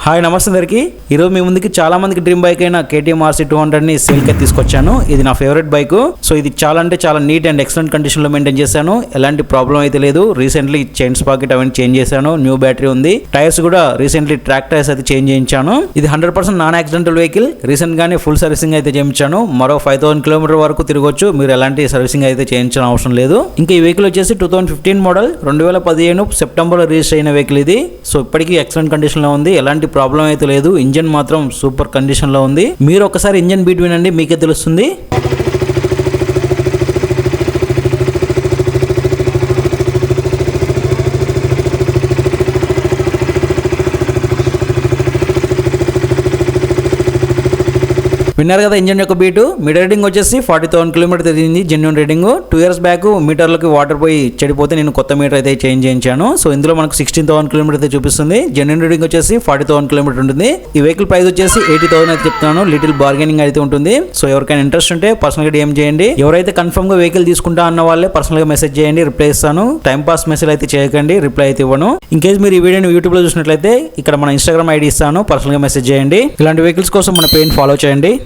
Hi నమస్తే అందరికి ఈరోజు మీ ముందుకి చాలా మందికి డ్రీమ్ బైక్ అయిన KTM RC 200 ని సేల్ కి తీసుకొచ్చాను. ఇది నా ఫేవరెట్ బైక్. సో ఇది చాలా అంటే చాలా నీట్ అండ్ ఎక్సలెంట్ కండిషన్ లో మెయింటైన్ చేశాను. ఎలాంటి ప్రాబ్లం అయితే లేదు. రీసెంట్లీ చైన్ స్పాకెట్ అవన్నీ చేంజ్ చేశాను. న్యూ బ్యాటరీ ఉంది. టైర్స్ కూడా రీసెంట్లీ ట్రాక్ టైర్స్ అయితే చేంజ్ చేయించాను. ఇది 100% నాన్ యాక్సిడెంటల్ వెహికల్. రీసెంట్ గానే ఫుల్ సర్వీసింగ్ అయితే చేయించాను. మరో 5000 కిలోమీటర్ వరకు తిరగొచ్చు. మీరు ఎలాంటి సర్వీసింగ్ అయితే చేయించిన అవసరం లేదు. ఇంకా ఈ వెహికల్ వచ్చేసి 2015 మోడల్ 2015 సెప్టెంబర్ లో రిజిస్టర్ అయిన వెహికల్ ఇది. సో ఇప్పటికీ ఎక్సలెంట్ కండిషన్ లో ఉంది. ఎలాంటి ప్రాబ్లం అయితే లేదు. ఇంజన్ మాత్రం సూపర్ కండిషన్ లో ఉంది. మీరు ఒకసారి ఇంజన్ బీట్ వినండి, మీకే తెలుస్తుంది. విన్నారు కదా ఇంజన్ యొక్క బీటు. మీటర్ రీడింగ్ వచ్చేసి 40,000 కిలోమీటర్ తిరిగింది. Genuine reading. 2 years బ్యాక్ మీటర్లకి వాటర్ పోయి చెడిపోతే నేను కొత్త మీటర్ అయితే చేంజ్ చేయించాను. సో ఇందులో మనకు 16,000 కిలోమీటర్ అయితే చూపిస్తుంది. జెన్యూన్ రీడింగ్ వచ్చేసి 40,000 కిలోమీటర్ ఉంటుంది. ఈ వెహికల్ ప్రైస్ వచ్చేసి 80,000 అయితే చెప్తున్నాను. లిటిల్ బార్గెనింగ్ అయితే ఉంటుంది. సో ఎవరికైనా ఇంట్రెస్ట్ ఉంటే పర్సనల్ గా DM చేయండి. ఎవరైతే కన్ఫర్మ్ గా వెహికల్ తీసుకుంటా అన్న వాళ్ళే పర్సనల్ గా మెసేజ్ చేయండి, రిప్లై ఇస్తాను. టైం పాస్ మెసేజ్ అయితే చేయకండి, రిప్లై అయితే ఇవ్వను. ఇన్ కేస్ మీరు ఈ వీడియోని యూట్యూబ్ లో చూసినట్లయితే ఇక్కడ మన Instagram ID ఇస్తాను, పర్సనల్ గా మెసేజ్ చేయండి. ఇలాంటి వెహికల్స్ కోసం మన పేజ్ ఫాలో చేయండి.